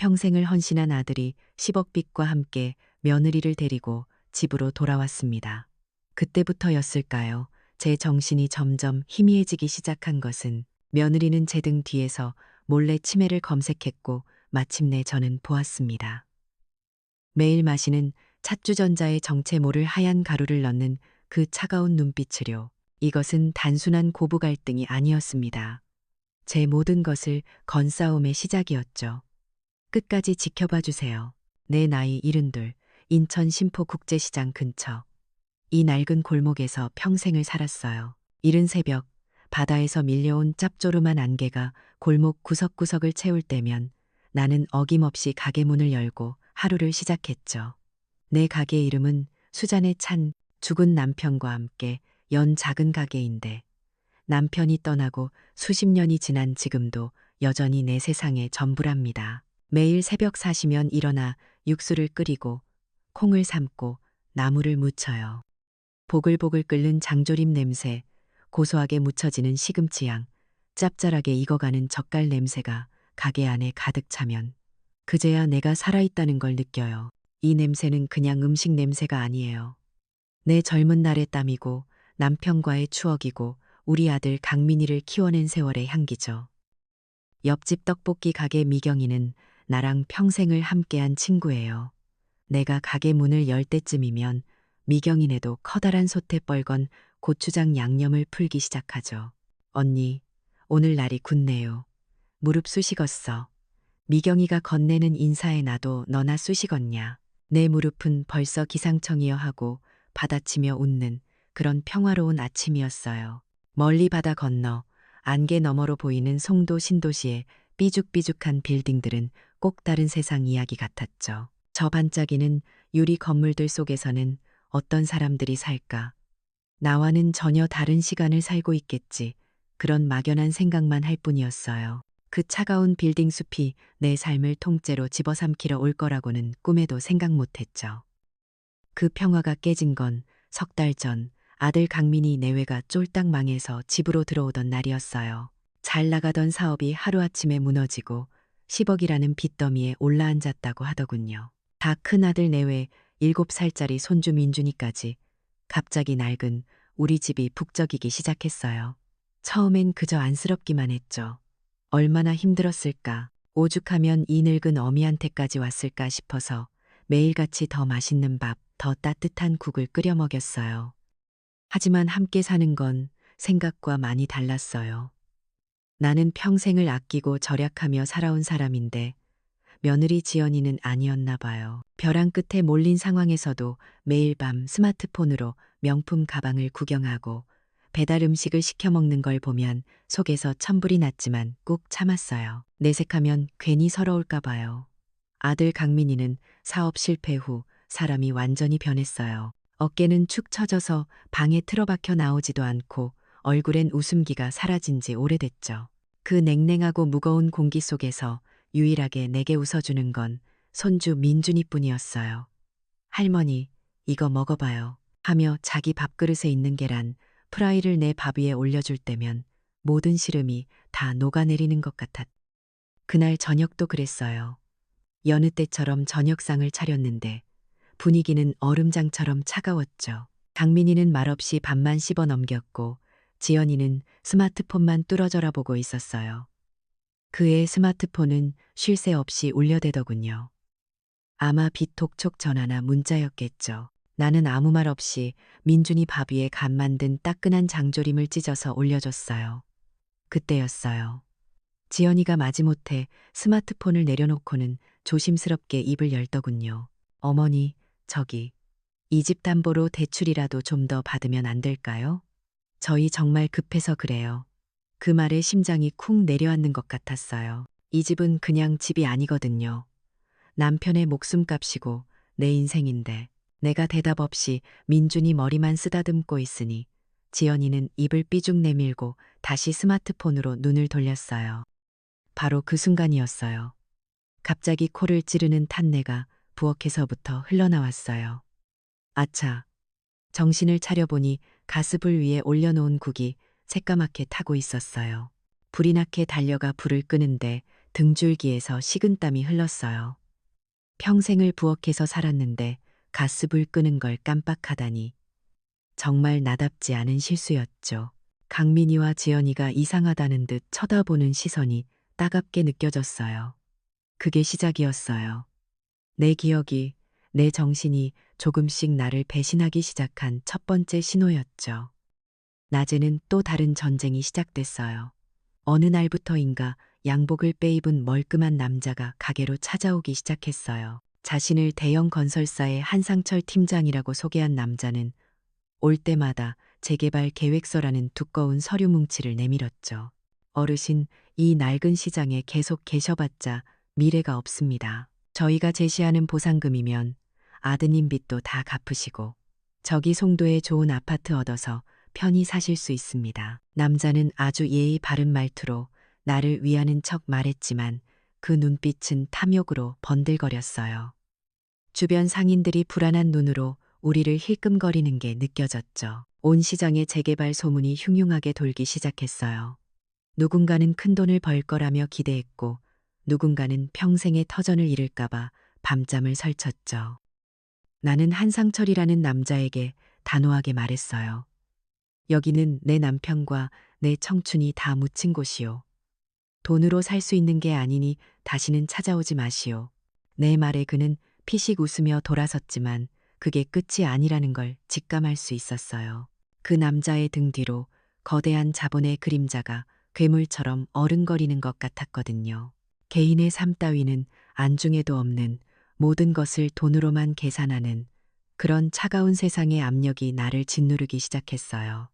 평생을 헌신한 아들이 10억 빚과 함께 며느리를 데리고 집으로 돌아왔습니다. 그때부터였을까요? 제 정신이 점점 희미해지기 시작한 것은 며느리는 제 등 뒤에서 몰래 치매를 검색했고 마침내 저는 보았습니다. 매일 마시는 찻주전자에 정체 모를 하얀 가루를 넣는 그 차가운 눈빛으로 이것은 단순한 고부 갈등이 아니었습니다. 제 모든 것을 건 싸움의 시작이었죠. 끝까지 지켜봐 주세요. 내 나이 72, 인천 심포국제시장 근처. 이 낡은 골목에서 평생을 살았어요. 이른 새벽, 바다에서 밀려온 짭조름한 안개가 골목 구석구석을 채울 때면 나는 어김없이 가게 문을 열고 하루를 시작했죠. 내 가게 이름은 수잔에 찬 죽은 남편과 함께 연 작은 가게인데 남편이 떠나고 수십 년이 지난 지금도 여전히 내 세상의 전부랍니다. 매일 새벽 4시면 일어나 육수를 끓이고 콩을 삶고 나물을 무쳐요. 보글보글 끓는 장조림 냄새, 고소하게 묻혀지는 시금치향, 짭짤하게 익어가는 젓갈 냄새가 가게 안에 가득 차면 그제야 내가 살아있다는 걸 느껴요. 이 냄새는 그냥 음식 냄새가 아니에요. 내 젊은 날의 땀이고 남편과의 추억이고 우리 아들 강민이를 키워낸 세월의 향기죠. 옆집 떡볶이 가게 미경이는 나랑 평생을 함께한 친구예요. 내가 가게 문을 열 때쯤이면 미경이네도 커다란 솥에 뻘건 고추장 양념을 풀기 시작하죠. 언니, 오늘 날이 굳네요. 무릎 쑤시겄어. 미경이가 건네는 인사에 나도 너나 쑤시겄냐. 내 무릎은 벌써 기상청이여 하고 받아치며 웃는 그런 평화로운 아침이었어요. 멀리 바다 건너 안개 너머로 보이는 송도 신도시의 삐죽삐죽한 빌딩들은 꼭 다른 세상 이야기 같았죠. 저 반짝이는 유리 건물들 속에서는 어떤 사람들이 살까? 나와는 전혀 다른 시간을 살고 있겠지. 그런 막연한 생각만 할 뿐이었어요. 그 차가운 빌딩 숲이 내 삶을 통째로 집어삼키러 올 거라고는 꿈에도 생각 못했죠. 그 평화가 깨진 건 석 달 전 아들 강민이 내외가 쫄딱 망해서 집으로 들어오던 날이었어요. 잘 나가던 사업이 하루아침에 무너지고 10억이라는 빚더미에 올라앉았다고 하더군요. 다 큰 아들 내외 7살짜리 손주 민준이까지 갑자기 낡은 우리 집이 북적이기 시작했어요. 처음엔 그저 안쓰럽기만 했죠. 얼마나 힘들었을까. 오죽하면 이 늙은 어미한테까지 왔을까 싶어서 매일같이 더 맛있는 밥, 더 따뜻한 국을 끓여 먹였어요. 하지만 함께 사는 건 생각과 많이 달랐어요. 나는 평생을 아끼고 절약하며 살아온 사람인데 며느리 지연이는 아니었나 봐요. 벼랑 끝에 몰린 상황에서도 매일 밤 스마트폰으로 명품 가방을 구경하고 배달 음식을 시켜 먹는 걸 보면 속에서 천불이 났지만 꾹 참았어요. 내색하면 괜히 서러울까 봐요. 아들 강민이는 사업 실패 후 사람이 완전히 변했어요. 어깨는 축 처져서 방에 틀어박혀 나오지도 않고 얼굴엔 웃음기가 사라진 지 오래됐죠. 그 냉랭하고 무거운 공기 속에서 유일하게 내게 웃어주는 건 손주 민준이뿐이었어요. 할머니, 이거 먹어봐요. 하며 자기 밥그릇에 있는 계란, 프라이를 내 밥 위에 올려줄 때면 모든 시름이 다 녹아내리는 것 같았. 그날 저녁도 그랬어요. 여느 때처럼 저녁상을 차렸는데 분위기는 얼음장처럼 차가웠죠. 강민이는 말없이 밥만 씹어 넘겼고 지연이는 스마트폰만 뚫어져라 보고 있었어요. 그의 스마트폰은 쉴 새 없이 울려대더군요. 아마 비톡촉 전화나 문자였겠죠. 나는 아무 말 없이 민준이 밥 위에 간 만든 따끈한 장조림을 찢어서 올려줬어요. 그때였어요. 지연이가 마지못해 스마트폰을 내려놓고는 조심스럽게 입을 열더군요. 어머니, 저기, 이 집 담보로 대출이라도 좀 더 받으면 안 될까요? 저희 정말 급해서 그래요. 그 말에 심장이 쿵 내려앉는 것 같았어요. 이 집은 그냥 집이 아니거든요. 남편의 목숨값이고 내 인생인데 내가 대답 없이 민준이 머리만 쓰다듬고 있으니 지연이는 입을 삐죽 내밀고 다시 스마트폰으로 눈을 돌렸어요. 바로 그 순간이었어요. 갑자기 코를 찌르는 탄내가 부엌에서부터 흘러나왔어요. 아차. 정신을 차려보니 가스불 위에 올려놓은 국이 새까맣게 타고 있었어요. 불이 나게 달려가 불을 끄는데 등줄기에서 식은땀이 흘렀어요. 평생을 부엌에서 살았는데 가스불 끄는 걸 깜빡하다니. 정말 나답지 않은 실수였죠. 강민이와 지연이가 이상하다는 듯 쳐다보는 시선이 따갑게 느껴졌어요. 그게 시작이었어요. 내 기억이, 내 정신이 조금씩 나를 배신하기 시작한 첫 번째 신호였죠. 낮에는 또 다른 전쟁이 시작됐어요. 어느 날부터인가 양복을 빼입은 멀끔한 남자가 가게로 찾아오기 시작했어요. 자신을 대형 건설사의 한상철 팀장이라고 소개한 남자는 올 때마다 재개발 계획서라는 두꺼운 서류 뭉치를 내밀었죠. 어르신, 이 낡은 시장에 계속 계셔봤자 미래가 없습니다. 저희가 제시하는 보상금이면 아드님 빚도 다 갚으시고 저기 송도에 좋은 아파트 얻어서 편히 사실 수 있습니다. 남자는 아주 예의 바른 말투로 나를 위하는 척 말했지만 그 눈빛은 탐욕으로 번들거렸어요. 주변 상인들이 불안한 눈으로 우리를 힐끔거리는 게 느껴졌죠. 온 시장에 재개발 소문이 흉흉하게 돌기 시작했어요. 누군가는 큰돈을 벌 거라며 기대했고 누군가는 평생의 터전을 잃을까봐 밤잠을 설쳤죠. 나는 한상철이라는 남자에게 단호하게 말했어요. 여기는 내 남편과 내 청춘이 다 묻힌 곳이요. 돈으로 살 수 있는 게 아니니 다시는 찾아오지 마시오. 내 말에 그는 피식 웃으며 돌아섰지만 그게 끝이 아니라는 걸 직감할 수 있었어요. 그 남자의 등 뒤로 거대한 자본의 그림자가 괴물처럼 어른거리는 것 같았거든요. 개인의 삶 따위는 안중에도 없는 모든 것을 돈으로만 계산하는 그런 차가운 세상의 압력이 나를 짓누르기 시작했어요.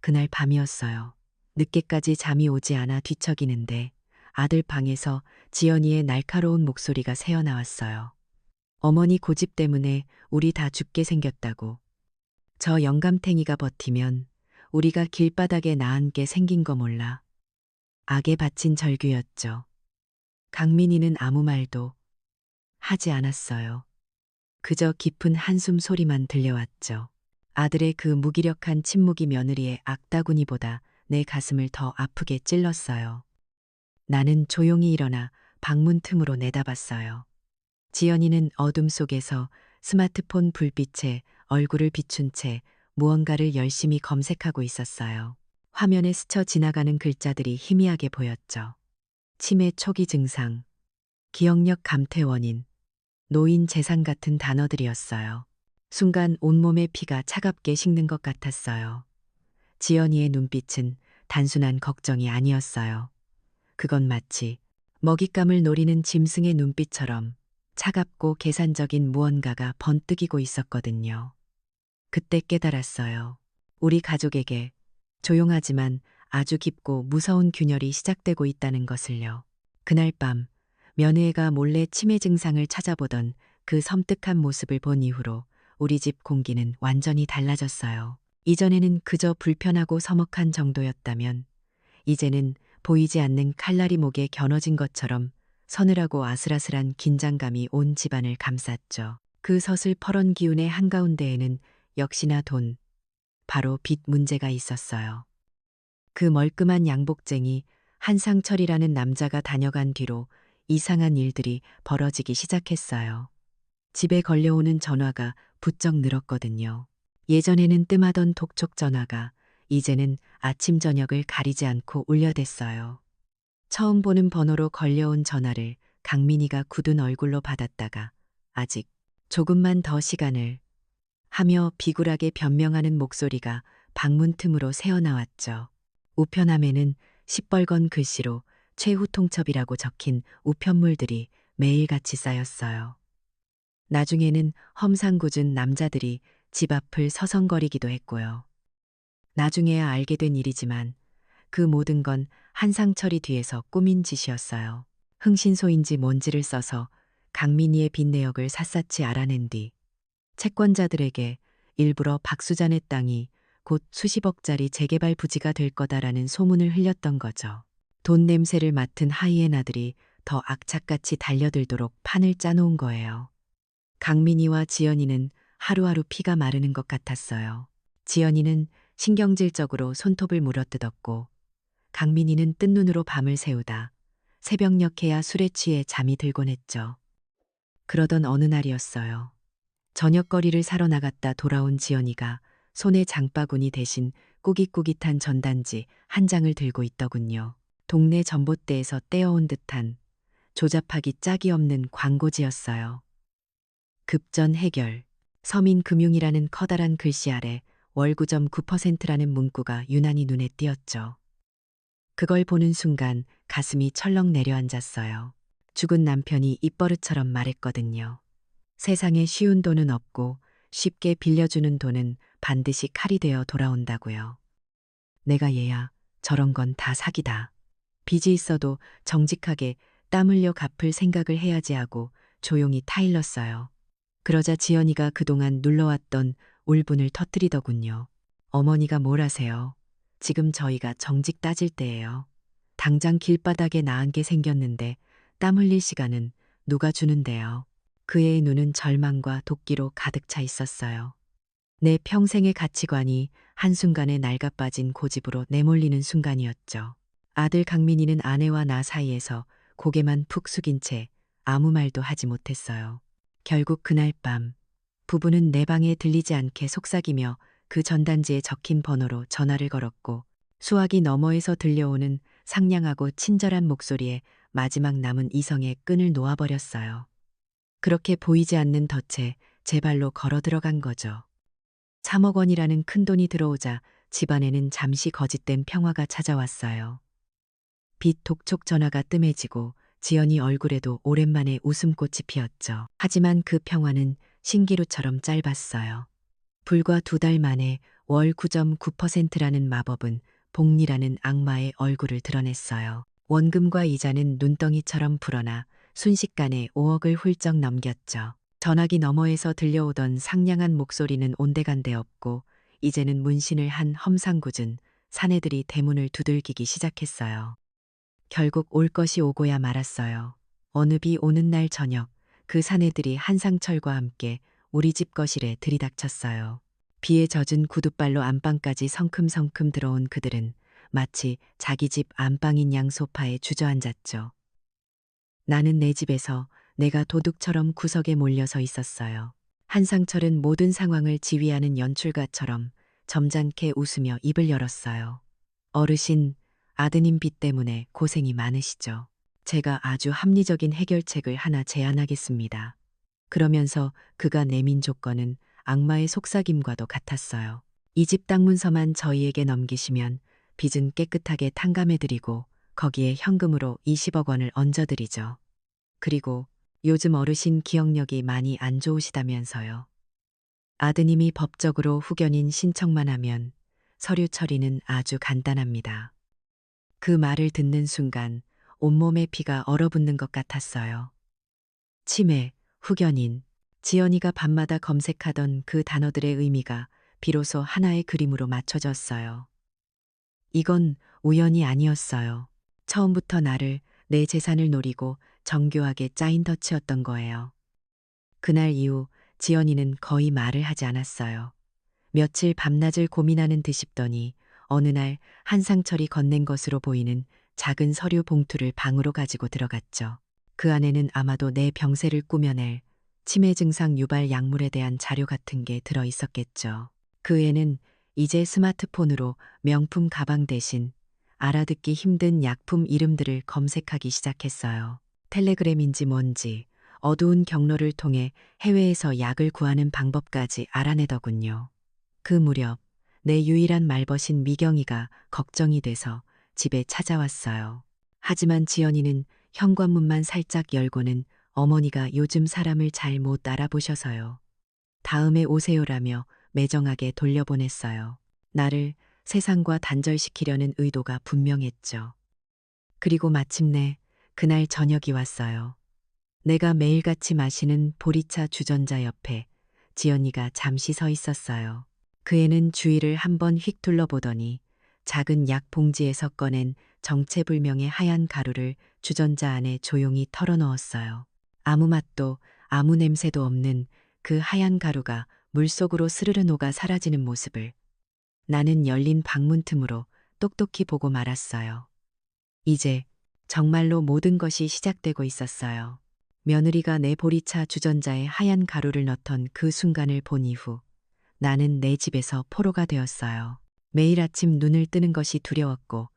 그날 밤이었어요. 늦게까지 잠이 오지 않아 뒤척이는데 아들 방에서 지연이의 날카로운 목소리가 새어나왔어요. 어머니 고집 때문에 우리 다 죽게 생겼다고. 저 영감탱이가 버티면 우리가 길바닥에 나앉게 생긴 거 몰라. 악에 바친 절규였죠. 강민이는 아무 말도 하지 않았어요. 그저 깊은 한숨 소리만 들려왔죠. 아들의 그 무기력한 침묵이 며느리의 악다구니보다 내 가슴을 더 아프게 찔렀어요. 나는 조용히 일어나 방문 틈으로 내다봤어요. 지연이는 어둠 속에서 스마트폰 불빛에 얼굴을 비춘 채 무언가를 열심히 검색하고 있었어요. 화면에 스쳐 지나가는 글자들이 희미하게 보였죠. 치매 초기 증상, 기억력 감퇴 원인, 노인 재산 같은 단어들이었어요. 순간 온몸의 피가 차갑게 식는 것 같았어요. 지연이의 눈빛은 단순한 걱정이 아니었어요. 그건 마치 먹잇감을 노리는 짐승의 눈빛처럼 차갑고 계산적인 무언가가 번뜩이고 있었거든요. 그때 깨달았어요. 우리 가족에게 조용하지만 아주 깊고 무서운 균열이 시작되고 있다는 것을요. 그날 밤 며느리가 몰래 치매 증상을 찾아보던 그 섬뜩한 모습을 본 이후로 우리 집 공기는 완전히 달라졌어요. 이전에는 그저 불편하고 서먹한 정도였다면 이제는 보이지 않는 칼날이 목에 겨눠진 것처럼 서늘하고 아슬아슬한 긴장감이 온 집안을 감쌌죠. 그 서슬퍼런 기운의 한가운데에는 역시나 돈, 바로 빚 문제가 있었어요. 그 멀끔한 양복쟁이 한상철이라는 남자가 다녀간 뒤로 이상한 일들이 벌어지기 시작했어요. 집에 걸려오는 전화가 부쩍 늘었거든요. 예전에는 뜸하던 독촉 전화가 이제는 아침 저녁을 가리지 않고 울려댔어요. 처음 보는 번호로 걸려온 전화를 강민이가 굳은 얼굴로 받았다가 아직 조금만 더 시간을 하며 비굴하게 변명하는 목소리가 방문 틈으로 새어나왔죠. 우편함에는 시뻘건 글씨로 최후 통첩이라고 적힌 우편물들이 매일같이 쌓였어요. 나중에는 험상궂은 남자들이 집 앞을 서성거리기도 했고요. 나중에야 알게 된 일이지만 그 모든 건 한상철이 뒤에서 꾸민 짓이었어요. 흥신소인지 뭔지를 써서 강민희의 빚 내역을 샅샅이 알아낸 뒤 채권자들에게 일부러 박수잔의 땅이 곧 수십억짜리 재개발 부지가 될 거다라는 소문을 흘렸던 거죠. 돈 냄새를 맡은 하이에나들이 더 악착같이 달려들도록 판을 짜놓은 거예요. 강민이와 지연이는 하루하루 피가 마르는 것 같았어요. 지연이는 신경질적으로 손톱을 물어뜯었고 강민이는 뜬 눈으로 밤을 새우다 새벽녘에야 술에 취해 잠이 들곤 했죠. 그러던 어느 날이었어요. 저녁거리를 사러 나갔다 돌아온 지연이가 손에 장바구니 대신 꾸깃꾸깃한 전단지 한 장을 들고 있더군요. 동네 전봇대에서 떼어온 듯한 조잡하기 짝이 없는 광고지였어요. 급전 해결, 서민금융이라는 커다란 글씨 아래 월 9.9%라는 문구가 유난히 눈에 띄었죠. 그걸 보는 순간 가슴이 철렁 내려앉았어요. 죽은 남편이 입버릇처럼 말했거든요. 세상에 쉬운 돈은 없고 쉽게 빌려주는 돈은 반드시 칼이 되어 돌아온다고요. 내가 얘야, 저런 건 다 사기다. 빚이 있어도 정직하게 땀 흘려 갚을 생각을 해야지 하고 조용히 타일렀어요. 그러자 지연이가 그동안 눌러왔던 울분을 터뜨리더군요. 어머니가 뭘 하세요? 지금 저희가 정직 따질 때예요. 당장 길바닥에 나은 게 생겼는데 땀 흘릴 시간은 누가 주는데요. 그의 눈은 절망과 도끼로 가득 차 있었어요. 내 평생의 가치관이 한순간에 낡아빠진 고집으로 내몰리는 순간이었죠. 아들 강민이는 아내와 나 사이에서 고개만 푹 숙인 채 아무 말도 하지 못했어요. 결국 그날 밤 부부는 내 방에 들리지 않게 속삭이며 그 전단지에 적힌 번호로 전화를 걸었고 수화기 너머에서 들려오는 상냥하고 친절한 목소리에 마지막 남은 이성의 끈을 놓아버렸어요. 그렇게 보이지 않는 덫에 제 발로 걸어 들어간 거죠. 3억 원이라는 큰돈이 들어오자 집안에는 잠시 거짓된 평화가 찾아왔어요. 빚 독촉 전화가 뜸해지고 지연이 얼굴에도 오랜만에 웃음꽃이 피었죠. 하지만 그 평화는 신기루처럼 짧았어요. 불과 2달 만에 월 9.9%라는 마법은 복리라는 악마의 얼굴을 드러냈어요. 원금과 이자는 눈덩이처럼 불어나 순식간에 5억을 훌쩍 넘겼죠. 전화기 너머에서 들려오던 상냥한 목소리는 온데간데 없고 이제는 문신을 한 험상궂은 사내들이 대문을 두들기기 시작했어요. 결국 올 것이 오고야 말았어요. 어느 비 오는 날 저녁 그 사내들이 한상철과 함께 우리 집 거실에 들이닥쳤어요. 비에 젖은 구둣발로 안방까지 성큼성큼 들어온 그들은 마치 자기 집 안방인 양 소파에 주저앉았죠. 나는 내 집에서 내가 도둑처럼 구석에 몰려서 있었어요. 한상철은 모든 상황을 지휘하는 연출가처럼 점잖게 웃으며 입을 열었어요. 어르신, 아드님 빚 때문에 고생이 많으시죠. 제가 아주 합리적인 해결책을 하나 제안하겠습니다. 그러면서 그가 내민 조건은 악마의 속삭임과도 같았어요. 이 집 땅 문서만 저희에게 넘기시면 빚은 깨끗하게 탕감해드리고 거기에 현금으로 20억 원을 얹어드리죠. 그리고 요즘 어르신 기억력이 많이 안 좋으시다면서요. 아드님이 법적으로 후견인 신청만 하면 서류 처리는 아주 간단합니다. 그 말을 듣는 순간 온몸에 피가 얼어붙는 것 같았어요. 치매, 후견인, 지연이가 밤마다 검색하던 그 단어들의 의미가 비로소 하나의 그림으로 맞춰졌어요. 이건 우연이 아니었어요. 처음부터 나를, 내 재산을 노리고 정교하게 짜인 덫이었던 거예요. 그날 이후 지연이는 거의 말을 하지 않았어요. 며칠 밤낮을 고민하는 듯 싶더니 어느 날 한상철이 건넨 것으로 보이는 작은 서류 봉투를 방으로 가지고 들어갔죠. 그 안에는 아마도 내 병세를 꾸며낼 치매 증상 유발 약물에 대한 자료 같은 게 들어 있었겠죠. 그 애는 이제 스마트폰으로 명품 가방 대신 알아듣기 힘든 약품 이름들을 검색하기 시작했어요. 텔레그램인지 뭔지 어두운 경로를 통해 해외에서 약을 구하는 방법까지 알아내더군요. 그 무렵 내 유일한 말벗인 미경이가 걱정이 돼서 집에 찾아왔어요. 하지만 지연이는 현관문만 살짝 열고는 어머니가 요즘 사람을 잘 못 알아보셔서요. 다음에 오세요라며 매정하게 돌려보냈어요. 나를 세상과 단절시키려는 의도가 분명했죠. 그리고 마침내 그날 저녁이 왔어요. 내가 매일같이 마시는 보리차 주전자 옆에 지연이가 잠시 서 있었어요. 그 애는 주위를 한번 휙 둘러보더니 작은 약 봉지에서 꺼낸 정체불명의 하얀 가루를 주전자 안에 조용히 털어넣었어요. 아무 맛도 아무 냄새도 없는 그 하얀 가루가 물속으로 스르르 녹아 사라지는 모습을 나는 열린 방문 틈으로 똑똑히 보고 말았어요. 이제 정말로 모든 것이 시작되고 있었어요. 며느리가 내 보리차 주전자에 하얀 가루를 넣던 그 순간을 본 이후 나는 내 집에서 포로가 되었어요. 매일 아침 눈을 뜨는 것이 두려웠고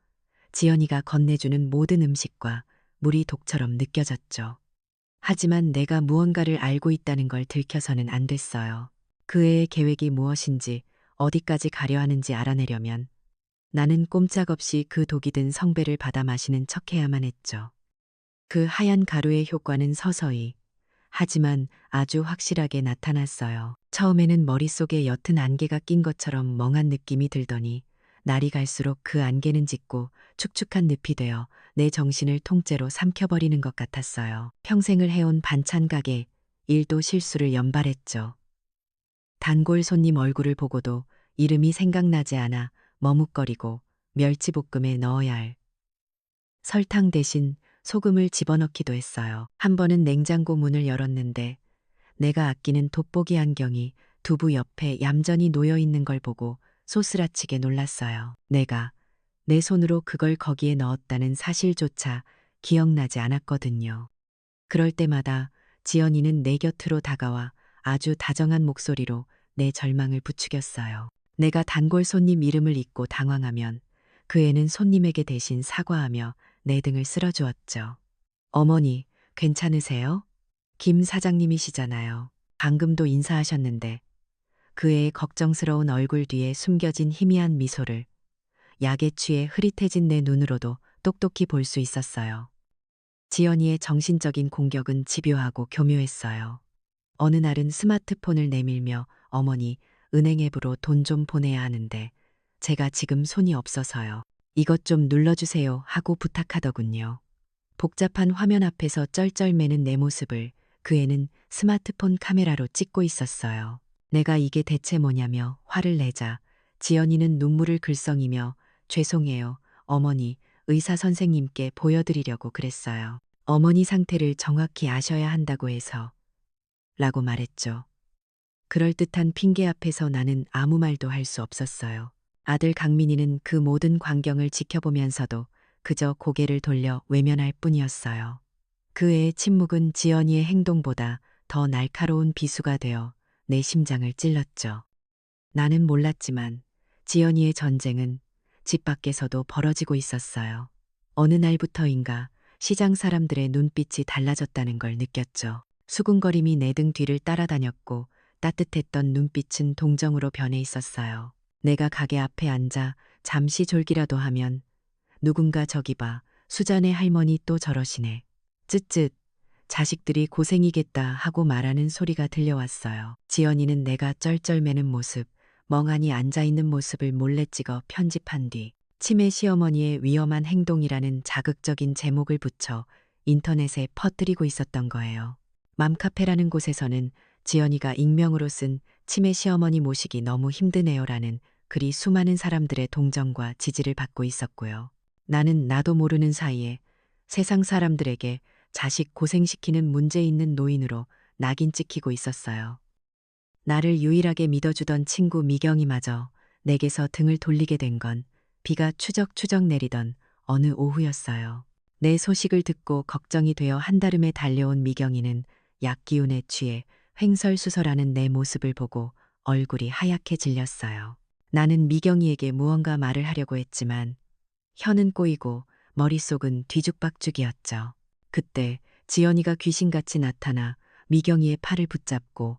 지연이가 건네주는 모든 음식과 물이 독처럼 느껴졌죠. 하지만 내가 무언가를 알고 있다는 걸 들켜서는 안 됐어요. 그 애의 계획이 무엇인지 어디까지 가려 하는지 알아내려면 나는 꼼짝없이 그 독이 든 성배를 받아 마시는 척해야만 했죠. 그 하얀 가루의 효과는 서서히 하지만 아주 확실하게 나타났어요. 처음에는 머릿속에 옅은 안개가 낀 것처럼 멍한 느낌이 들더니 날이 갈수록 그 안개는 짙고 축축한 늪이 되어 내 정신을 통째로 삼켜버리는 것 같았어요. 평생을 해온 반찬 가게, 일도 실수를 연발했죠. 단골 손님 얼굴을 보고도 이름이 생각나지 않아 머뭇거리고 멸치볶음에 넣어야 할 설탕 대신 소금을 집어넣기도 했어요. 한 번은 냉장고 문을 열었는데 내가 아끼는 돋보기 안경이 두부 옆에 얌전히 놓여 있는 걸 보고 소스라치게 놀랐어요. 내가 내 손으로 그걸 거기에 넣었다는 사실조차 기억나지 않았거든요. 그럴 때마다 지연이는 내 곁으로 다가와 아주 다정한 목소리로 내 절망을 부추겼어요. 내가 단골 손님 이름을 잊고 당황하면 그 애는 손님에게 대신 사과하며 내 등을 쓸어주었죠. 어머니, 괜찮으세요? 김 사장님이시잖아요. 방금도 인사하셨는데 그 애의 걱정스러운 얼굴 뒤에 숨겨진 희미한 미소를 약에 취해 흐릿해진 내 눈으로도 똑똑히 볼 수 있었어요. 지연이의 정신적인 공격은 집요하고 교묘했어요. 어느 날은 스마트폰을 내밀며 어머니, 은행 앱으로 돈 좀 보내야 하는데 제가 지금 손이 없어서요. 이것 좀 눌러주세요 하고 부탁하더군요. 복잡한 화면 앞에서 쩔쩔매는 내 모습을 그 애는 스마트폰 카메라로 찍고 있었어요. 내가 이게 대체 뭐냐며 화를 내자 지연이는 눈물을 글썽이며 죄송해요, 어머니, 의사 선생님께 보여드리려고 그랬어요. 어머니 상태를 정확히 아셔야 한다고 해서 라고 말했죠. 그럴듯한 핑계 앞에서 나는 아무 말도 할 수 없었어요. 아들 강민이는 그 모든 광경을 지켜보면서도 그저 고개를 돌려 외면할 뿐이었어요. 그 애의 침묵은 지연이의 행동보다 더 날카로운 비수가 되어 내 심장을 찔렀죠. 나는 몰랐지만 지연이의 전쟁은 집 밖에서도 벌어지고 있었어요. 어느 날부터인가 시장 사람들의 눈빛이 달라졌다는 걸 느꼈죠. 수군거림이 내 등 뒤를 따라다녔고 따뜻했던 눈빛은 동정으로 변해 있었어요. 내가 가게 앞에 앉아 잠시 졸기라도 하면 누군가 저기 봐, 수잔의 할머니 또 저러시네. 쯧쯧, 자식들이 고생이겠다 하고 말하는 소리가 들려왔어요. 지연이는 내가 쩔쩔매는 모습, 멍하니 앉아있는 모습을 몰래 찍어 편집한 뒤 치매 시어머니의 위험한 행동이라는 자극적인 제목을 붙여 인터넷에 퍼뜨리고 있었던 거예요. 맘카페라는 곳에서는 지연이가 익명으로 쓴 치매 시어머니 모시기 너무 힘드네요라는 글이 수많은 사람들의 동정과 지지를 받고 있었고요. 나는 나도 모르는 사이에 세상 사람들에게 자식 고생시키는 문제 있는 노인으로 낙인 찍히고 있었어요. 나를 유일하게 믿어주던 친구 미경이마저 내게서 등을 돌리게 된 건 비가 추적추적 내리던 어느 오후였어요. 내 소식을 듣고 걱정이 되어 한달음에 달려온 미경이는 약기운에 취해 횡설수설하는 내 모습을 보고 얼굴이 하얗게 질렸어요. 나는 미경이에게 무언가 말을 하려고 했지만 혀는 꼬이고 머릿속은 뒤죽박죽이었죠. 그때 지연이가 귀신같이 나타나 미경이의 팔을 붙잡고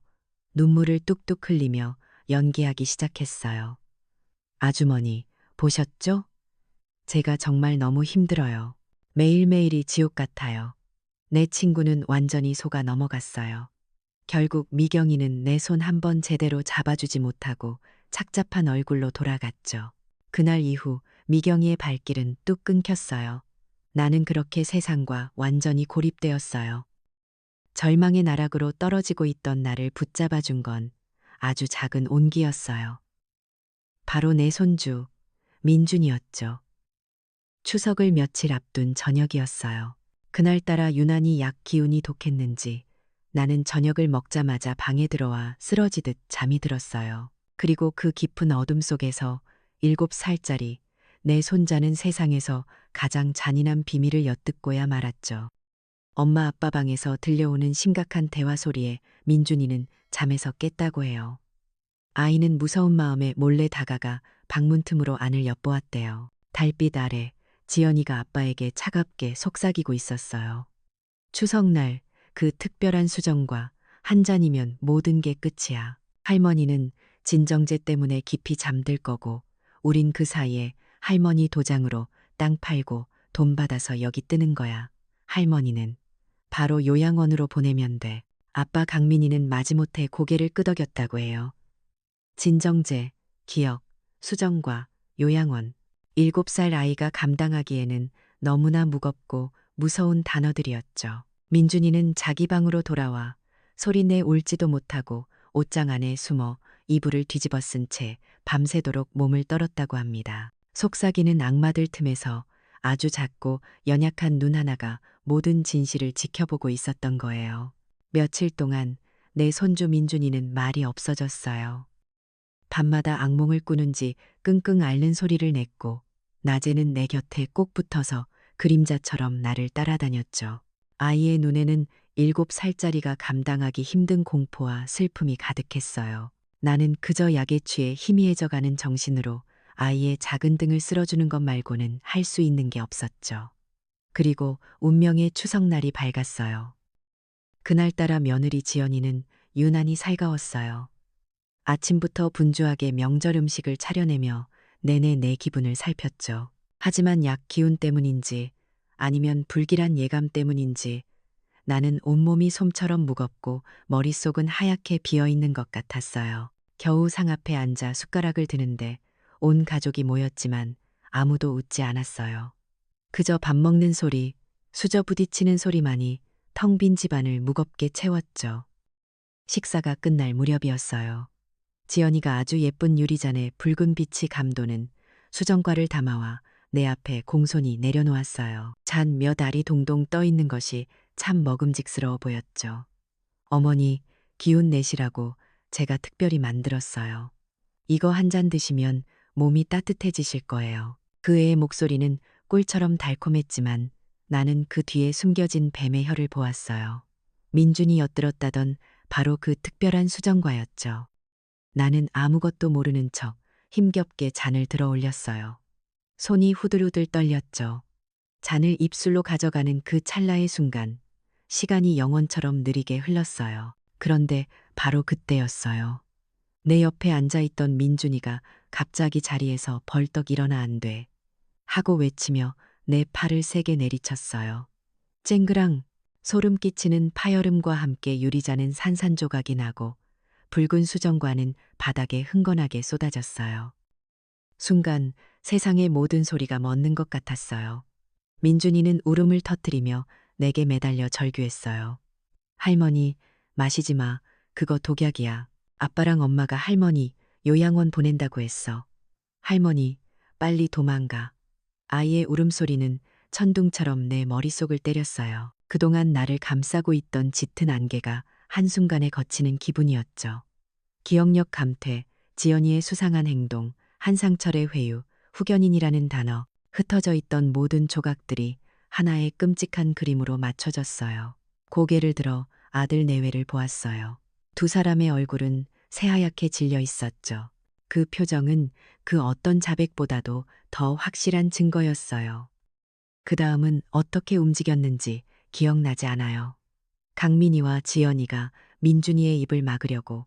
눈물을 뚝뚝 흘리며 연기하기 시작했어요. 아주머니, 보셨죠? 제가 정말 너무 힘들어요. 매일매일이 지옥 같아요. 내 친구는 완전히 속아 넘어갔어요. 결국 미경이는 내 손 한 번 제대로 잡아주지 못하고 착잡한 얼굴로 돌아갔죠. 그날 이후 미경이의 발길은 뚝 끊겼어요. 나는 그렇게 세상과 완전히 고립되었어요. 절망의 나락으로 떨어지고 있던 나를 붙잡아준 건 아주 작은 온기였어요. 바로 내 손주, 민준이었죠. 추석을 며칠 앞둔 저녁이었어요. 그날따라 유난히 약 기운이 독했는지 나는 저녁을 먹자마자 방에 들어와 쓰러지듯 잠이 들었어요. 그리고 그 깊은 어둠 속에서 7살짜리 내 손자는 세상에서 가장 잔인한 비밀을 엿듣고야 말았죠. 엄마 아빠 방에서 들려오는 심각한 대화 소리에 민준이는 잠에서 깼다고 해요. 아이는 무서운 마음에 몰래 다가가 방문 틈으로 안을 엿보았대요. 달빛 아래 지연이가 아빠에게 차갑게 속삭이고 있었어요. 추석날 그 특별한 수정과 한 잔이면 모든 게 끝이야. 할머니는 진정제 때문에 깊이 잠들 거고 우린 그 사이에 할머니 도장으로 땅 팔고 돈 받아서 여기 뜨는 거야. 할머니는 바로 요양원으로 보내면 돼. 아빠 강민이는 마지못해 고개를 끄덕였다고 해요. 진정제, 기억, 수정과 요양원. 7살 아이가 감당하기에는 너무나 무겁고 무서운 단어들이었죠. 민준이는 자기 방으로 돌아와 소리내 울지도 못하고 옷장 안에 숨어 이불을 뒤집어 쓴 채 밤새도록 몸을 떨었다고 합니다. 속삭이는 악마들 틈에서 아주 작고 연약한 눈 하나가 모든 진실을 지켜보고 있었던 거예요. 며칠 동안 내 손주 민준이는 말이 없어졌어요. 밤마다 악몽을 꾸는지 끙끙 앓는 소리를 냈고 낮에는 내 곁에 꼭 붙어서 그림자처럼 나를 따라다녔죠. 아이의 눈에는 7살짜리가 감당하기 힘든 공포와 슬픔이 가득했어요. 나는 그저 약에 취해 희미해져가는 정신으로 아이의 작은 등을 쓸어주는 것 말고는 할 수 있는 게 없었죠. 그리고 운명의 추석날이 밝았어요. 그날따라 며느리 지연이는 유난히 살가웠어요. 아침부터 분주하게 명절 음식을 차려내며 내내 내 기분을 살폈죠. 하지만 약 기운 때문인지 아니면 불길한 예감 때문인지 나는 온몸이 솜처럼 무겁고 머릿속은 하얗게 비어있는 것 같았어요. 겨우 상 앞에 앉아 숟가락을 드는데 온 가족이 모였지만 아무도 웃지 않았어요. 그저 밥 먹는 소리, 수저 부딪히는 소리만이 텅 빈 집안을 무겁게 채웠죠. 식사가 끝날 무렵이었어요. 지연이가 아주 예쁜 유리잔에 붉은 빛이 감도는 수정과를 담아와 내 앞에 공손히 내려놓았어요. 잔 몇 알이 동동 떠 있는 것이 참 먹음직스러워 보였죠. 어머니, 기운 내시라고 제가 특별히 만들었어요. 이거 한 잔 드시면 몸이 따뜻해지실 거예요. 그 애의 목소리는 꿀처럼 달콤했지만 나는 그 뒤에 숨겨진 뱀의 혀를 보았어요. 민준이 엿들었다던 바로 그 특별한 수정과였죠. 나는 아무것도 모르는 척 힘겹게 잔을 들어 올렸어요. 손이 후들후들 떨렸죠. 잔을 입술로 가져가는 그 찰나의 순간, 시간이 영원처럼 느리게 흘렀어요. 그런데 바로 그때였어요. 내 옆에 앉아있던 민준이가 갑자기 자리에서 벌떡 일어나 안 돼. 하고 외치며 내 팔을 세게 내리쳤어요. 쨍그랑 소름 끼치는 파열음과 함께 유리잔은 산산조각이 나고 붉은 수정과는 바닥에 흥건하게 쏟아졌어요. 순간 세상의 모든 소리가 멎는 것 같았어요. 민준이는 울음을 터뜨리며 내게 매달려 절규했어요. 할머니, 마시지 마. 그거 독약이야. 아빠랑 엄마가 할머니 요양원 보낸다고 했어. 할머니, 빨리 도망가. 아이의 울음소리는 천둥처럼 내 머릿속을 때렸어요. 그동안 나를 감싸고 있던 짙은 안개가 한순간에 걷히는 기분이었죠. 기억력 감퇴, 지연이의 수상한 행동, 한상철의 회유, 후견인이라는 단어, 흩어져 있던 모든 조각들이 하나의 끔찍한 그림으로 맞춰졌어요. 고개를 들어 아들 내외를 보았어요. 두 사람의 얼굴은 새하얗게 질려 있었죠. 그 표정은 그 어떤 자백보다도 더 확실한 증거였어요. 그 다음은 어떻게 움직였는지 기억나지 않아요. 강민이와 지연이가 민준이의 입을 막으려고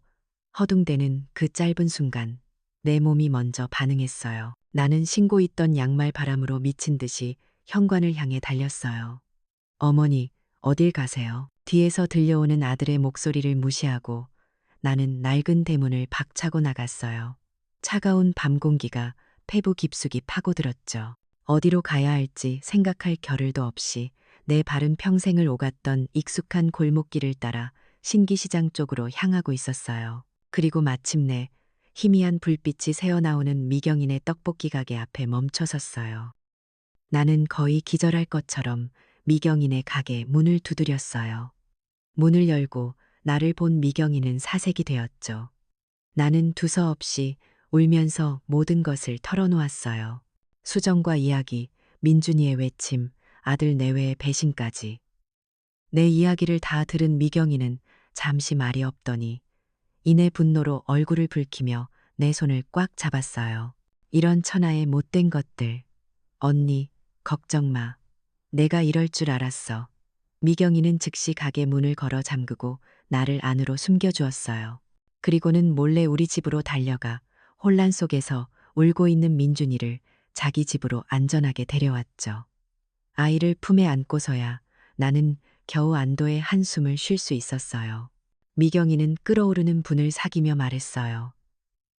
허둥대는 그 짧은 순간 내 몸이 먼저 반응했어요. 나는 신고 있던 양말 바람으로 미친 듯이 현관을 향해 달렸어요. 어머니, 어딜 가세요? 뒤에서 들려오는 아들의 목소리를 무시하고 나는 낡은 대문을 박차고 나갔어요. 차가운 밤 공기가 폐부 깊숙이 파고들었죠. 어디로 가야 할지 생각할 겨를도 없이 내 발은 평생을 오갔던 익숙한 골목길을 따라 신기시장 쪽으로 향하고 있었어요. 그리고 마침내 희미한 불빛이 새어나오는 미경인의 떡볶이 가게 앞에 멈춰섰어요. 나는 거의 기절할 것처럼 미경인의 가게 문을 두드렸어요. 문을 열고 나를 본 미경인은 사색이 되었죠. 나는 두서없이 울면서 모든 것을 털어놓았어요. 수정과 이야기, 민준이의 외침, 아들 내외의 배신까지. 내 이야기를 다 들은 미경이는 잠시 말이 없더니 이내 분노로 얼굴을 붉히며 내 손을 꽉 잡았어요. 이런 천하의 못된 것들. 언니, 걱정 마. 내가 이럴 줄 알았어. 미경이는 즉시 가게 문을 걸어 잠그고 나를 안으로 숨겨주었어요. 그리고는 몰래 우리 집으로 달려가 혼란 속에서 울고 있는 민준이를 자기 집으로 안전하게 데려왔죠. 아이를 품에 안고서야 나는 겨우 안도의 한숨을 쉴 수 있었어요. 미경이는 끓어오르는 분을 사귀며 말했어요.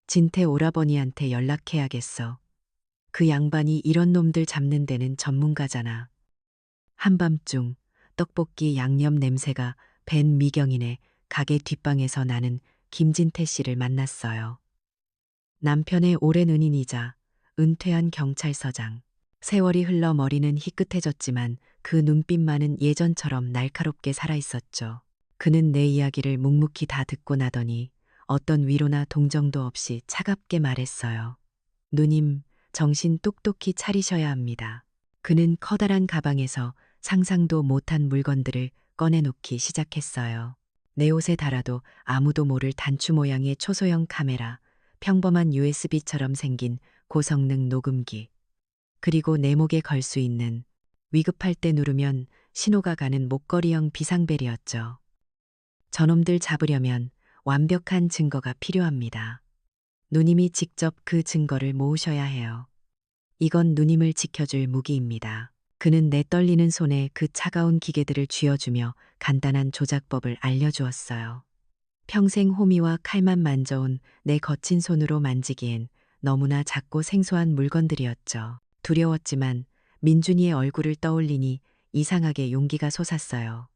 진태 오라버니한테 연락해야겠어. 그 양반이 이런 놈들 잡는 데는 전문가잖아. 한밤중 떡볶이 양념 냄새가 밴 미경이네 가게 뒷방에서 나는 김진태 씨를 만났어요. 남편의 오랜 은인이자 은퇴한 경찰서장. 세월이 흘러 머리는 희끗해졌지만 그 눈빛만은 예전처럼 날카롭게 살아있었죠. 그는 내 이야기를 묵묵히 다 듣고 나더니 어떤 위로나 동정도 없이 차갑게 말했어요. 누님, 정신 똑똑히 차리셔야 합니다. 그는 커다란 가방에서 상상도 못한 물건들을 꺼내놓기 시작했어요. 내 옷에 달아도 아무도 모를 단추 모양의 초소형 카메라, 평범한 USB처럼 생긴 고성능 녹음기, 그리고 내 목에 걸 수 있는 위급할 때 누르면 신호가 가는 목걸이형 비상벨이었죠. 저놈들 잡으려면 완벽한 증거가 필요합니다. 누님이 직접 그 증거를 모으셔야 해요. 이건 누님을 지켜줄 무기입니다. 그는 내 떨리는 손에 그 차가운 기계들을 쥐어주며 간단한 조작법을 알려주었어요. 평생 호미와 칼만 만져온 내 거친 손으로 만지기엔 너무나 작고 생소한 물건들이었죠. 두려웠지만 민준이의 얼굴을 떠올리니 이상하게 용기가 솟았어요.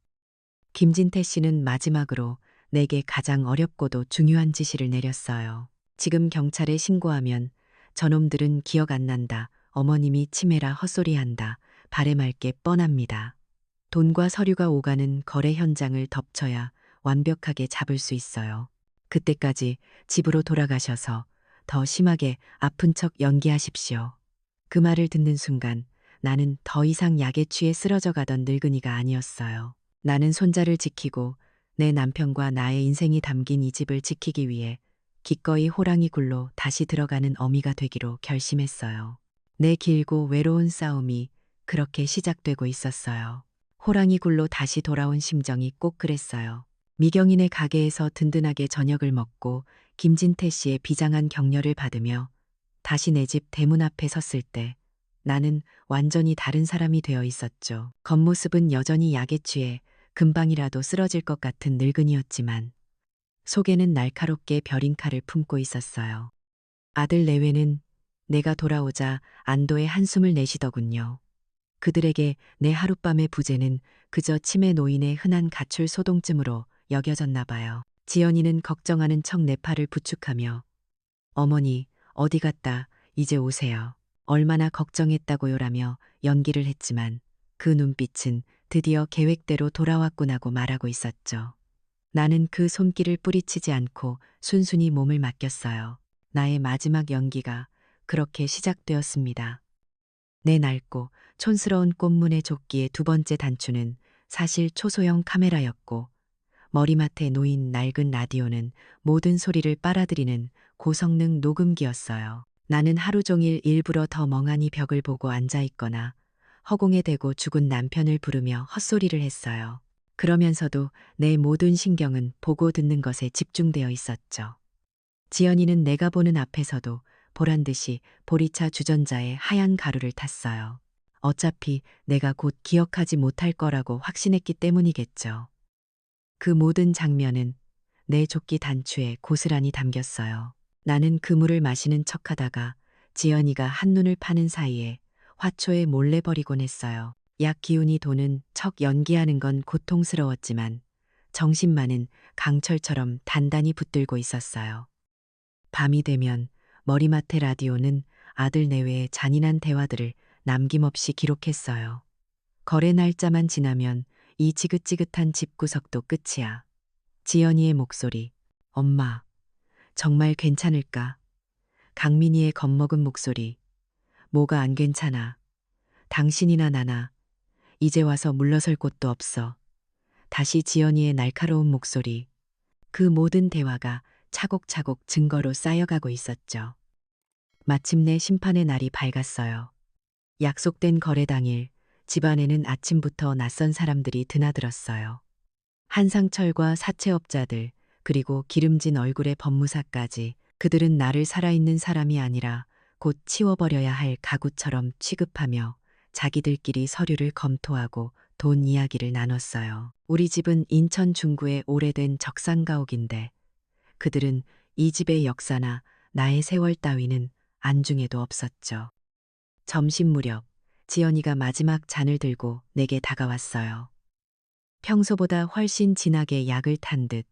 김진태 씨는 마지막으로 내게 가장 어렵고도 중요한 지시를 내렸어요. 지금 경찰에 신고하면 저놈들은 기억 안 난다. 어머님이 치매라 헛소리한다. 바래말 게 뻔합니다. 돈과 서류가 오가는 거래 현장을 덮쳐야 완벽하게 잡을 수 있어요. 그때까지 집으로 돌아가셔서 더 심하게 아픈 척 연기하십시오. 그 말을 듣는 순간 나는 더 이상 약에 취해 쓰러져 가던 늙은이가 아니었어요. 나는 손자를 지키고 내 남편과 나의 인생이 담긴 이 집을 지키기 위해 기꺼이 호랑이 굴로 다시 들어가는 어미가 되기로 결심했어요. 내 길고 외로운 싸움이 그렇게 시작되고 있었어요. 호랑이 굴로 다시 돌아온 심정이 꼭 그랬어요. 미경인의 가게에서 든든하게 저녁을 먹고 김진태 씨의 비장한 격려를 받으며 다시 내 집 대문 앞에 섰을 때 나는 완전히 다른 사람이 되어 있었죠. 겉모습은 여전히 약에 취해 금방이라도 쓰러질 것 같은 늙은이였지만 속에는 날카롭게 벼린 칼을 품고 있었어요. 아들 내외는 내가 돌아오자 안도의 한숨을 내쉬더군요. 그들에게 내 하룻밤의 부재는 그저 치매 노인의 흔한 가출 소동쯤으로 여겨졌나 봐요. 지연이는 걱정하는 척 내 팔을 부축하며 어머니 어디 갔다 이제 오세요. 얼마나 걱정했다고요라며 연기를 했지만 그 눈빛은 드디어 계획대로 돌아왔구나고 말하고 있었죠. 나는 그 손길을 뿌리치지 않고 순순히 몸을 맡겼어요. 나의 마지막 연기가 그렇게 시작되었습니다. 내 낡고 촌스러운 꽃무늬 조끼의 두 번째 단추는 사실 초소형 카메라였고 머리맡에 놓인 낡은 라디오는 모든 소리를 빨아들이는 고성능 녹음기였어요. 나는 하루 종일 일부러 더 멍하니 벽을 보고 앉아있거나 허공에 대고 죽은 남편을 부르며 헛소리를 했어요. 그러면서도 내 모든 신경은 보고 듣는 것에 집중되어 있었죠. 지연이는 내가 보는 앞에서도 보란듯이 보리차 주전자에 하얀 가루를 탔어요. 어차피 내가 곧 기억하지 못할 거라고 확신했기 때문이겠죠. 그 모든 장면은 내 조끼 단추에 고스란히 담겼어요. 나는 그 물을 마시는 척하다가 지연이가 한눈을 파는 사이에 화초에 몰래 버리곤 했어요. 약 기운이 도는 척 연기하는 건 고통스러웠지만 정신만은 강철처럼 단단히 붙들고 있었어요. 밤이 되면 머리맡의 라디오는 아들 내외의 잔인한 대화들을 남김없이 기록했어요. 거래 날짜만 지나면 이 지긋지긋한 집구석도 끝이야. 지연이의 목소리. 엄마, 정말 괜찮을까? 강민희의 겁먹은 목소리. 뭐가 안 괜찮아. 당신이나 나나 이제 와서 물러설 곳도 없어. 다시 지연이의 날카로운 목소리. 그 모든 대화가 차곡차곡 증거로 쌓여가고 있었죠. 마침내 심판의 날이 밝았어요. 약속된 거래 당일 집안에는 아침부터 낯선 사람들이 드나들었어요. 한상철과 사채업자들, 그리고 기름진 얼굴의 법무사까지. 그들은 나를 살아있는 사람이 아니라 곧 치워버려야 할 가구처럼 취급하며 자기들끼리 서류를 검토하고 돈 이야기를 나눴어요. 우리 집은 인천 중구의 오래된 적산가옥인데 그들은 이 집의 역사나 나의 세월 따위는 안중에도 없었죠. 점심 무렵 지연이가 마지막 잔을 들고 내게 다가왔어요. 평소보다 훨씬 진하게 약을 탄 듯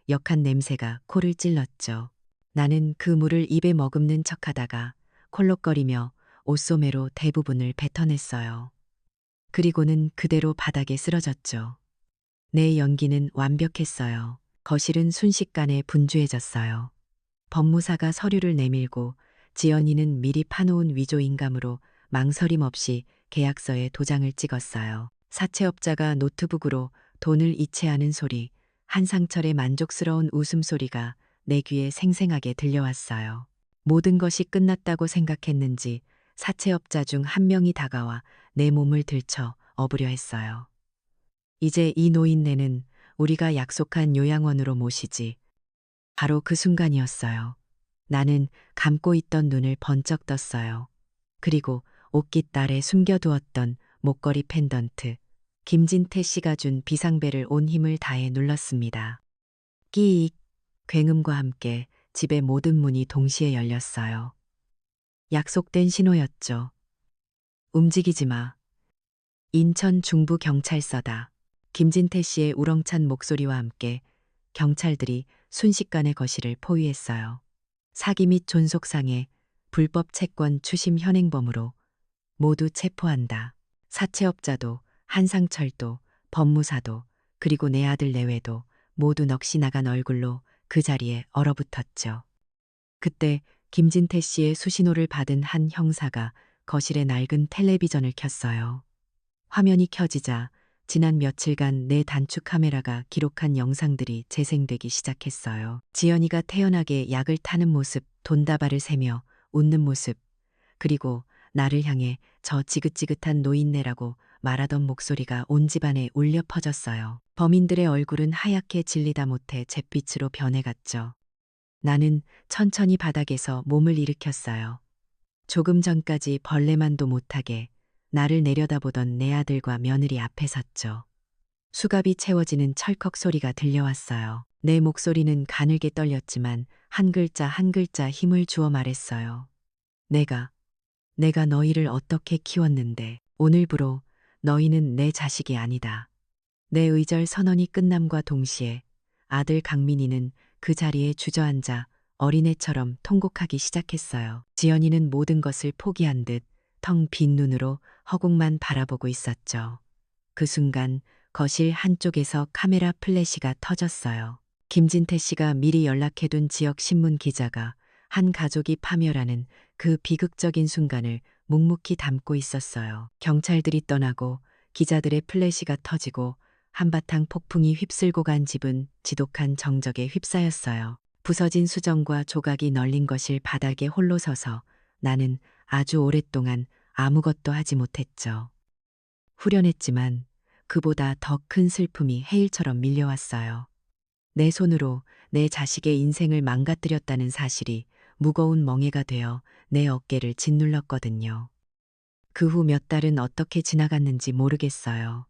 역한 냄새가 코를 찔렀죠. 나는 그 물을 입에 머금는 척하다가 콜록거리며 옷소매로 대부분을 뱉어냈어요. 그리고는 그대로 바닥에 쓰러졌죠. 내 연기는 완벽했어요. 거실은 순식간에 분주해졌어요. 법무사가 서류를 내밀고 지연이는 미리 파놓은 위조인감으로 망설임 없이 계약서에 도장을 찍었어요. 사채업자가 노트북으로 돈을 이체하는 소리, 한상철의 만족스러운 웃음소리가 내 귀에 생생하게 들려왔어요. 모든 것이 끝났다고 생각했는지 사채업자 중 한 명이 다가와 내 몸을 들쳐 업으려 했어요. 이제 이 노인네는 우리가 약속한 요양원으로 모시지. 바로 그 순간이었어요. 나는 감고 있던 눈을 번쩍 떴어요. 그리고 옷깃달에 숨겨두었던 목걸이 펜던트, 김진태 씨가 준 비상벨을 온 힘을 다해 눌렀습니다. 끼익, 굉음과 함께 집의 모든 문이 동시에 열렸어요. 약속된 신호였죠. 움직이지 마. 인천 중부경찰서다. 김진태 씨의 우렁찬 목소리와 함께 경찰들이 순식간에 거실을 포위했어요. 사기 및 존속상해, 불법 채권 추심 현행범으로 모두 체포한다. 사채업자도, 한상철도, 법무사도, 그리고 내 아들 내외도 모두 넋이 나간 얼굴로 그 자리에 얼어붙었죠. 그때 김진태 씨의 수신호를 받은 한 형사가 거실의 낡은 텔레비전을 켰어요. 화면이 켜지자 지난 며칠간 내 단축 카메라가 기록한 영상들이 재생되기 시작했어요. 지연이가 태연하게 약을 타는 모습, 돈다발을 세며 웃는 모습, 그리고 나를 향해 저 지긋지긋한 노인네라고 말하던 목소리가 온 집안에 울려 퍼졌어요. 범인들의 얼굴은 하얗게 질리다 못해 잿빛으로 변해갔죠. 나는 천천히 바닥에서 몸을 일으켰어요. 조금 전까지 벌레만도 못하게 나를 내려다보던 내 아들과 며느리 앞에 섰죠. 수갑이 채워지는 철컥 소리가 들려왔어요. 내 목소리는 가늘게 떨렸지만 한 글자 한 글자 힘을 주어 말했어요. 내가 너희를 어떻게 키웠는데 오늘부로 너희는 내 자식이 아니다. 내 의절 선언이 끝남과 동시에 아들 강민이는 그 자리에 주저앉아 어린애처럼 통곡하기 시작했어요. 지연이는 모든 것을 포기한 듯 텅 빈 눈으로 허공만 바라보고 있었죠. 그 순간 거실 한쪽에서 카메라 플래시가 터졌어요. 김진태 씨가 미리 연락해둔 지역 신문 기자가 한 가족이 파멸하는 그 비극적인 순간을 묵묵히 담고 있었어요. 경찰들이 떠나고 기자들의 플래시가 터지고 한바탕 폭풍이 휩쓸고 간 집은 지독한 정적에 휩싸였어요. 부서진 수정과 조각이 널린 거실 바닥에 홀로 서서 나는 아주 오랫동안 아무것도 하지 못했죠. 후련했지만 그보다 더 큰 슬픔이 해일처럼 밀려왔어요. 내 손으로 내 자식의 인생을 망가뜨렸다는 사실이 무거운 멍에가 되어 내 어깨를 짓눌렀거든요. 그 후 몇 달은 어떻게 지나갔는지 모르겠어요.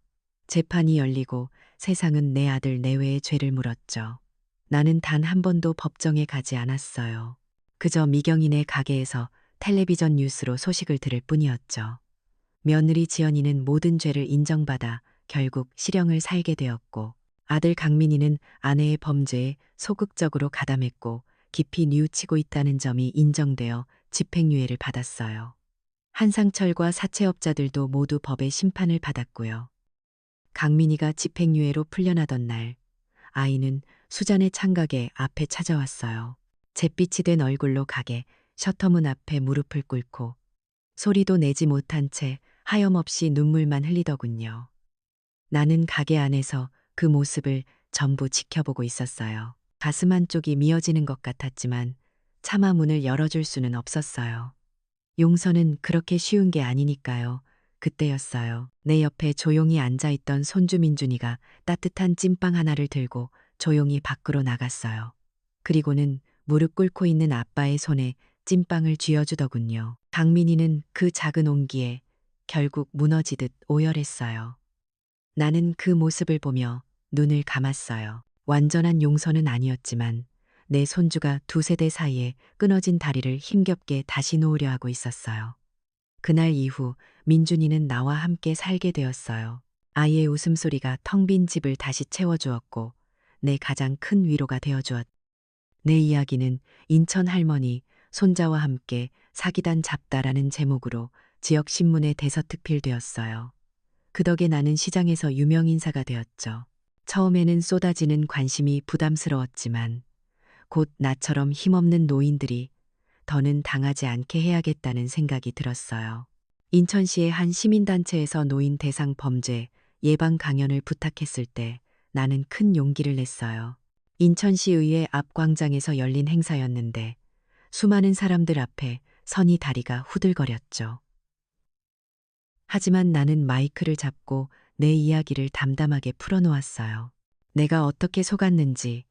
재판이 열리고 세상은 내 아들 내외의 죄를 물었죠. 나는 단 한 번도 법정에 가지 않았어요. 그저 미경인의 가게에서 텔레비전 뉴스로 소식을 들을 뿐이었죠. 며느리 지연이는 모든 죄를 인정받아 결국 실형을 살게 되었고, 아들 강민이는 아내의 범죄에 소극적으로 가담했고 깊이 뉘우치고 있다는 점이 인정되어 집행유예를 받았어요. 한상철과 사채업자들도 모두 법의 심판을 받았고요. 강민이가 집행유예로 풀려나던 날, 아이는 수잔의 창가게 앞에 찾아왔어요. 잿빛이 된 얼굴로 가게 셔터문 앞에 무릎을 꿇고 소리도 내지 못한 채 하염없이 눈물만 흘리더군요. 나는 가게 안에서 그 모습을 전부 지켜보고 있었어요. 가슴 한쪽이 미어지는 것 같았지만 차마 문을 열어줄 수는 없었어요. 용서는 그렇게 쉬운 게 아니니까요. 그때였어요. 내 옆에 조용히 앉아있던 손주 민준이가 따뜻한 찐빵 하나를 들고 조용히 밖으로 나갔어요. 그리고는 무릎 꿇고 있는 아빠의 손에 찐빵을 쥐어주더군요. 강민이는 그 작은 온기에 결국 무너지듯 오열했어요. 나는 그 모습을 보며 눈을 감았어요. 완전한 용서는 아니었지만 내 손주가 두 세대 사이에 끊어진 다리를 힘겹게 다시 놓으려 하고 있었어요. 그날 이후 민준이는 나와 함께 살게 되었어요. 아이의 웃음소리가 텅 빈 집을 다시 채워주었고 내 가장 큰 위로가 되어주었. 내 이야기는 인천 할머니, 손자와 함께 사기단 잡다라는 제목으로 지역 신문에 대서특필되었어요. 그 덕에 나는 시장에서 유명 인사가 되었죠. 처음에는 쏟아지는 관심이 부담스러웠지만 곧 나처럼 힘없는 노인들이 더는 당하지 않게 해야겠다는 생각이 들었어요. 인천시의 한 시민단체에서 노인 대상 범죄 예방 강연을 부탁했을 때 나는 큰 용기를 냈어요. 인천시의회 앞 광장에서 열린 행사였는데 수많은 사람들 앞에 선이 다리가 후들거렸죠. 하지만 나는 마이크를 잡고 내 이야기를 담담하게 풀어놓았어요. 내가 어떻게 속았는지,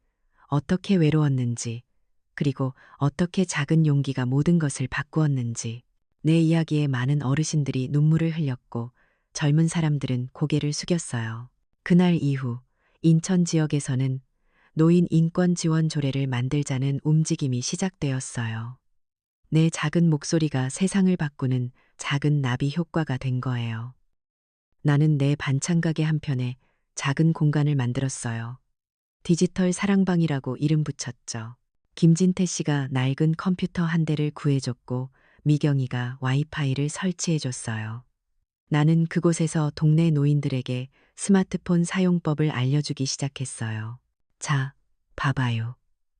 어떻게 외로웠는지, 그리고 어떻게 작은 용기가 모든 것을 바꾸었는지. 내 이야기에 많은 어르신들이 눈물을 흘렸고 젊은 사람들은 고개를 숙였어요. 그날 이후 인천 지역에서는 노인 인권 지원 조례를 만들자는 움직임이 시작되었어요. 내 작은 목소리가 세상을 바꾸는 작은 나비 효과가 된 거예요. 나는 내 반찬가게 한편에 작은 공간을 만들었어요. 디지털 사랑방이라고 이름 붙였죠. 김진태 씨가 낡은 컴퓨터 한 대를 구해줬고 미경이가 와이파이를 설치해줬어요. 나는 그곳에서 동네 노인들에게 스마트폰 사용법을 알려주기 시작했어요. 자, 봐봐요.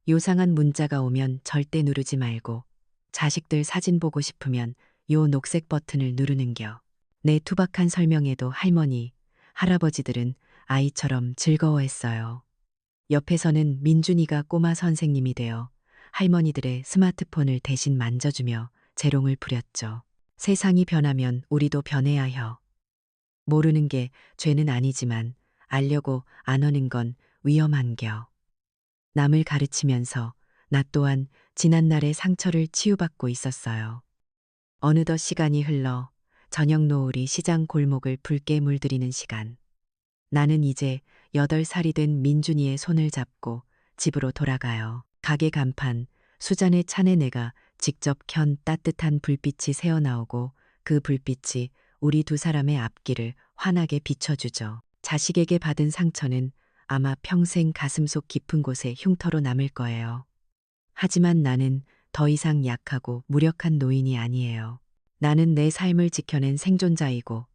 요상한 문자가 오면 절대 누르지 말고 자식들 사진 보고 싶으면 요 녹색 버튼을 누르는겨. 내 투박한 설명에도 할머니, 할아버지들은 아이처럼 즐거워했어요. 옆에서는 민준이가 꼬마 선생님이 되어 할머니들의 스마트폰을 대신 만져주며 재롱을 부렸죠. 세상이 변하면 우리도 변해야 혀. 모르는 게 죄는 아니지만 알려고 안 하는 건 위험한겨. 남을 가르치면서 나 또한 지난날의 상처를 치유받고 있었어요. 어느덧 시간이 흘러 저녁 노을이 시장 골목을 붉게 물들이는 시간. 나는 이제 8살이 된 민준이의 손을 잡고 집으로 돌아가요. 가게 간판, 수잔의 찬에 내가 직접 켠 따뜻한 불빛이 새어나오고 그 불빛이 우리 두 사람의 앞길을 환하게 비춰주죠. 자식에게 받은 상처는 아마 평생 가슴속 깊은 곳에 흉터로 남을 거예요. 하지만 나는 더 이상 약하고 무력한 노인이 아니에요. 나는 내 삶을 지켜낸 생존자이고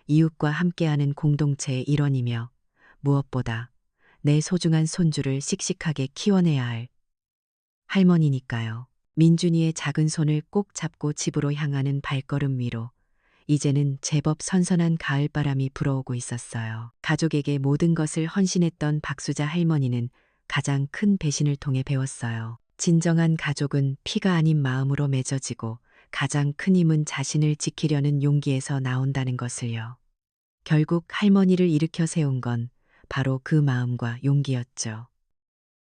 이웃과 함께하는 공동체의 일원이며 무엇보다 내 소중한 손주를 씩씩하게 키워내야 할 할머니니까요. 민준이의 작은 손을 꼭 잡고 집으로 향하는 발걸음 위로 이제는 제법 선선한 가을바람이 불어오고 있었어요. 가족에게 모든 것을 헌신했던 박수자 할머니는 가장 큰 배신을 통해 배웠어요. 진정한 가족은 피가 아닌 마음으로 맺어지고 가장 큰 힘은 자신을 지키려는 용기에서 나온다는 것을요. 결국 할머니를 일으켜 세운 건 바로 그 마음과 용기였죠.